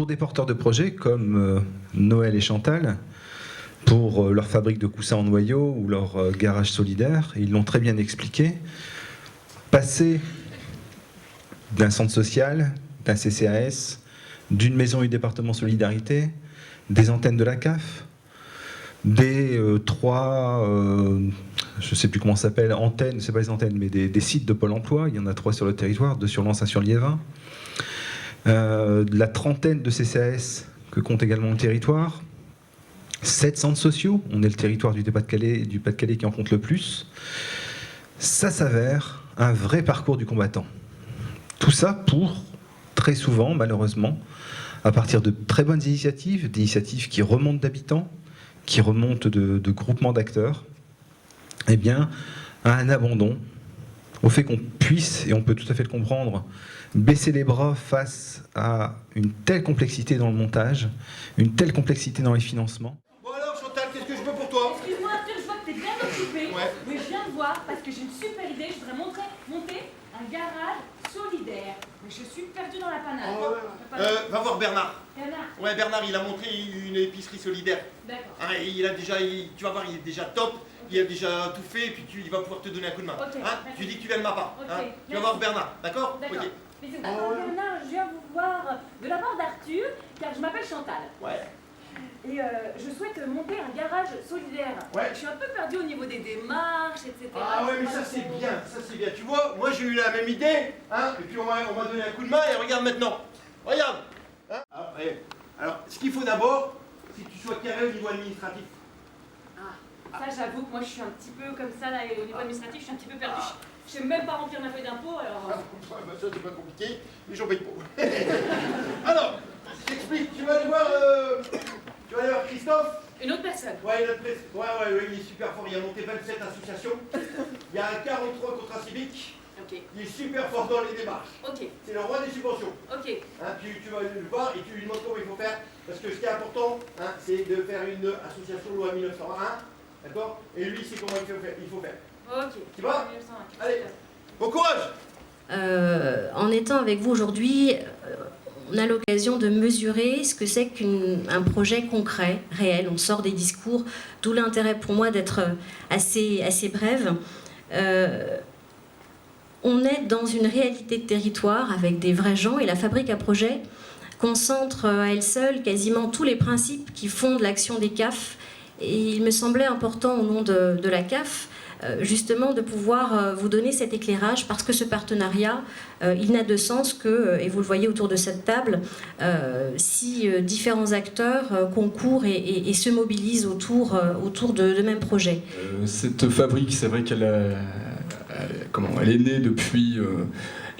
Pour des porteurs de projets comme Noël et Chantal, pour leur fabrique de coussins en noyau ou leur garage solidaire, ils l'ont très bien expliqué, passer d'un centre social, d'un CCAS, d'une maison du département solidarité, des antennes de la CAF, des je ne sais plus comment ça s'appelle, antennes, c'est pas les antennes, mais des sites de Pôle emploi, il y en a 3 sur le territoire, 2 sur Lens, 1 sur Liévin, la trentaine de CCAS que compte également le territoire, 7 centres sociaux, on est le territoire du Pas-de-Calais qui en compte le plus. Ça s'avère un vrai parcours du combattant. Tout ça pour, très souvent, malheureusement, à partir de très bonnes initiatives, des initiatives qui remontent d'habitants, qui remontent de groupements d'acteurs, eh bien, à un abandon, au fait qu'on puisse, et on peut tout à fait le comprendre, baisser les bras face à une telle complexité dans le montage, une telle complexité dans les financements. Bon alors Chantal, qu'est-ce que je peux pour toi? Excuse-moi Arthur, je vois que t'es bien occupé, Ouais. mais je viens de voir parce que j'ai une super idée, je voudrais monter un garage solidaire. Mais je suis perdue dans la panade. Va voir Bernard. Bernard. Ouais, Bernard, il a monté une épicerie solidaire. D'accord. Hein, et tu vas voir, il est déjà top, il a déjà tout fait, et puis il va pouvoir te donner un coup de main. Ok, Hein, merci. tu dis que tu viens de ma part. Ok, Hein, tu vas merci. voir Bernard, d'accord? D'accord. Ok. Bisous. Bernard, je viens vous voir de la part d'Arthur, car je m'appelle Chantal. Ouais. Et je souhaite monter un garage solidaire. Ouais. Je suis un peu perdue au niveau des démarches, etc. Ah ouais, mais ça c'est bien, ça c'est bien. Tu vois, moi j'ai eu la même idée, hein, et puis on m'a donné un coup de main, et regarde maintenant. Regarde. Hein. Alors, ce qu'il faut d'abord, c'est que tu sois carré au niveau administratif. Ça, j'avoue que moi, je suis un petit peu comme ça, là, et au niveau administratif, je suis un petit peu perdue. Je sais même pas remplir ma feuille d'impôt, alors... Bah, ça c'est pas compliqué, mais j'en paye pas. Alors, je t'explique, tu vas aller voir Christophe. Une autre personne. Ouais, il est super fort, il a monté 27 associations. Il y a 43 contrats civiques. Ok. Il est super fort dans les démarches. Ok. C'est le roi des subventions. Ok. Hein, tu vas le voir et tu lui demandes comment il faut faire. Parce que ce qui est important, hein, c'est de faire une association loi 1901. D'accord? Et lui, c'est comment il faut faire. Ok. Tu vois? 1901. Allez, bon courage! En étant avec vous aujourd'hui, on a l'occasion de mesurer ce que c'est qu'un projet concret, réel. On sort des discours, d'où l'intérêt pour moi d'être assez brève. On est dans une réalité de territoire avec des vrais gens, et la fabrique à projet concentre à elle seule quasiment tous les principes qui fondent l'action des CAF. Et il me semblait important au nom de la CAF justement de pouvoir vous donner cet éclairage, parce que ce partenariat, il n'a de sens que, et vous le voyez autour de cette table, si différents acteurs concourent et se mobilisent autour de mêmes projets. Cette fabrique, c'est vrai qu'elle elle est née depuis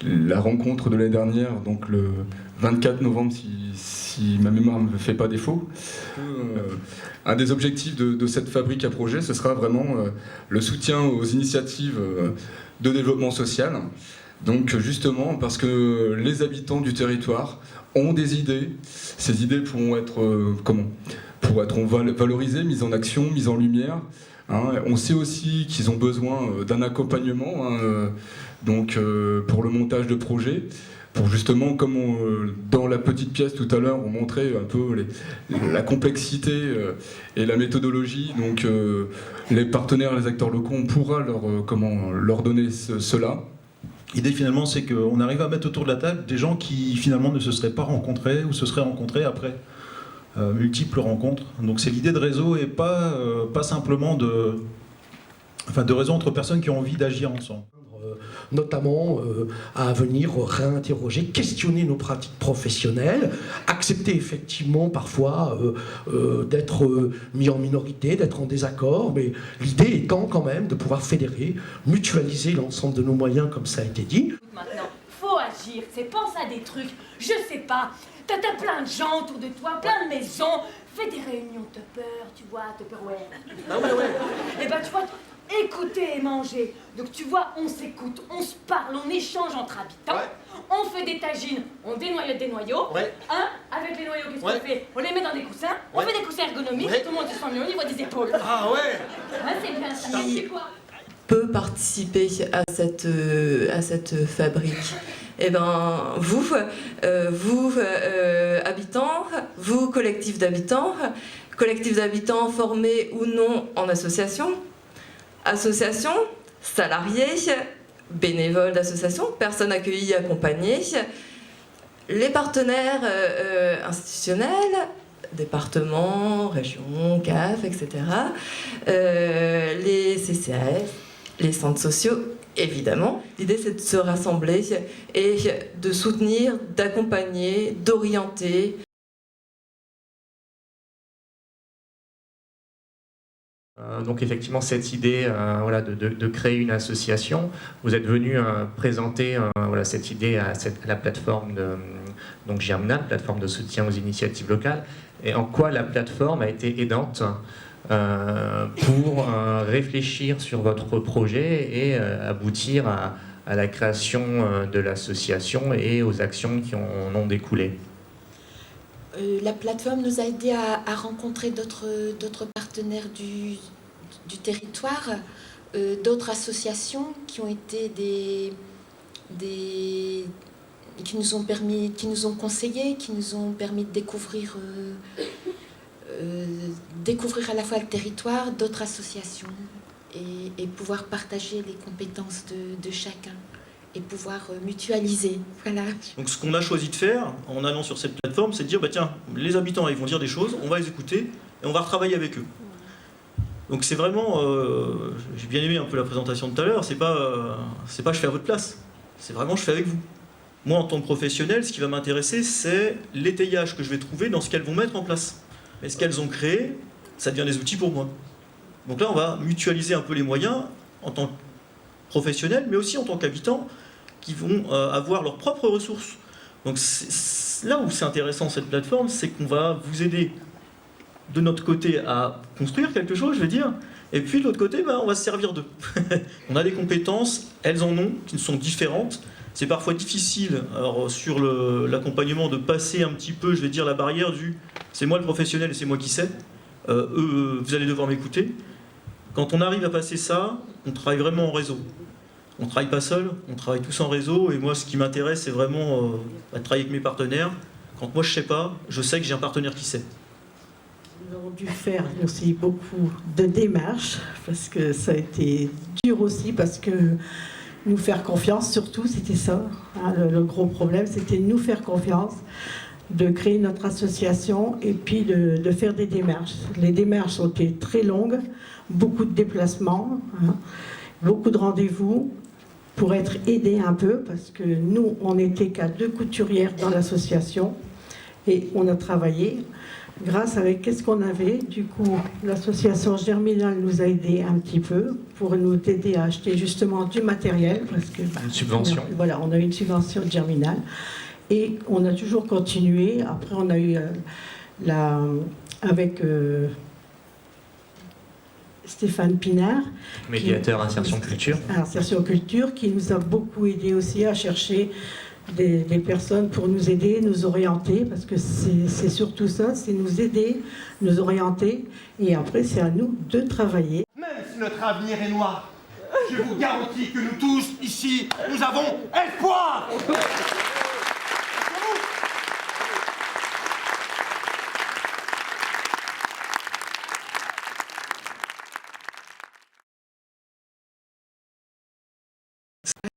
la rencontre de l'année dernière, donc le 24 novembre, si ma mémoire ne me fait pas défaut. Un des objectifs de cette fabrique à projet, ce sera vraiment le soutien aux initiatives de développement social. Donc justement, parce que les habitants du territoire ont des idées, ces idées pourront être valorisées, mises en action, mises en lumière. Hein. On sait aussi qu'ils ont besoin d'un accompagnement pour le montage de projets. Pour justement, comme dans la petite pièce tout à l'heure, on montrait un peu la complexité et la méthodologie. Donc les partenaires, les acteurs locaux, on pourra leur donner cela. L'idée finalement, c'est qu'on arrive à mettre autour de la table des gens qui finalement ne se seraient pas rencontrés ou se seraient rencontrés après multiples rencontres. Donc c'est l'idée de réseau et pas simplement de réseau entre personnes qui ont envie d'agir ensemble. Notamment à venir réinterroger, questionner nos pratiques professionnelles, accepter effectivement parfois d'être mis en minorité, d'être en désaccord, mais l'idée étant quand même de pouvoir fédérer, mutualiser l'ensemble de nos moyens, comme ça a été dit. Maintenant, faut agir, c'est pense à des trucs, je sais pas, t'as plein de gens autour de toi, plein de maisons, fais des réunions Tupper, tu vois, Tupperware. Ah ouais. Et ben tu vois, écouter et manger. Donc tu vois, on s'écoute, on se parle, on échange entre habitants, on fait des tagines, on dénoyote des noyaux. Hein, avec les noyaux, qu'est-ce qu'on fait? On les met dans des coussins, on fait des coussins ergonomiques, tout le monde se sent mieux au niveau des épaules. Ah ouais. Ouais, c'est bien ça. C'est quoi? peut participer à cette fabrique? Eh bien, vous, habitants, vous, collectif d'habitants formés ou non en association, salariés, bénévoles d'associations, personnes accueillies, accompagnées, les partenaires institutionnels, départements, régions, CAF, etc., les CCAS, les centres sociaux, évidemment. L'idée, c'est de se rassembler et de soutenir, d'accompagner, d'orienter. Donc effectivement, cette idée voilà, de créer une association, vous êtes venu présenter voilà, cette idée à la plateforme donc Germinal, plateforme de soutien aux initiatives locales, et en quoi la plateforme a été aidante pour réfléchir sur votre projet et aboutir à la création de l'association et aux actions qui en ont découlé. La plateforme nous a aidé à rencontrer d'autres partenaires du territoire, d'autres associations qui ont été qui nous ont permis, qui nous ont conseillé, qui nous ont permis de découvrir à la fois le territoire, d'autres associations et pouvoir partager les compétences de chacun et pouvoir mutualiser. Voilà. Donc ce qu'on a choisi de faire en allant sur cette plateforme, c'est de dire, bah tiens, les habitants ils vont dire des choses, on va les écouter et on va retravailler avec eux. Donc c'est vraiment, j'ai bien aimé un peu la présentation de tout à l'heure, c'est pas je fais à votre place, c'est vraiment je fais avec vous. Moi en tant que professionnel, ce qui va m'intéresser, c'est l'étayage que je vais trouver dans ce qu'elles vont mettre en place. Et ce qu'elles ont créé, ça devient des outils pour moi. Donc là on va mutualiser un peu les moyens en tant que professionnels, mais aussi en tant qu'habitants, qui vont avoir leurs propres ressources. Donc là où c'est intéressant cette plateforme, c'est qu'on va vous aider de notre côté à construire quelque chose, je vais dire, et puis de l'autre côté, bah, on va se servir d'eux. On a des compétences, elles en ont, qui sont différentes. C'est parfois difficile, alors, sur l'accompagnement, de passer un petit peu, je vais dire, la barrière du « c'est moi le professionnel et c'est moi qui sais, vous allez devoir m'écouter ». Quand on arrive à passer ça, on travaille vraiment en réseau. On ne travaille pas seul, on travaille tous en réseau. Et moi, ce qui m'intéresse, c'est vraiment de travailler avec mes partenaires. Quand moi, je ne sais pas, je sais que j'ai un partenaire qui sait. Nous avons dû faire aussi beaucoup de démarches, parce que ça a été dur aussi, parce que nous faire confiance, surtout, c'était ça. Hein, le gros problème, c'était nous faire confiance, de créer notre association et puis de faire des démarches. Les démarches ont été très longues, beaucoup de déplacements, hein, beaucoup de rendez-vous pour être aidés un peu, parce que nous, on n'était qu'à 2 couturières dans l'association et on a travaillé grâce avec qu'est-ce qu'on avait. Du coup, l'association Germinal nous a aidés un petit peu pour nous aider à acheter justement du matériel, parce que une subvention. Voilà, on a eu une subvention de Germinal. Et on a toujours continué. Après, on a eu avec Stéphane Pinard, médiateur Insertion Culture. Insertion Culture, qui nous a beaucoup aidé aussi à chercher des personnes pour nous aider, nous orienter, parce que c'est surtout ça, c'est nous aider, nous orienter. Et après, c'est à nous de travailler. Même si notre avenir est noir, je vous garantis que nous tous, ici, nous avons espoir.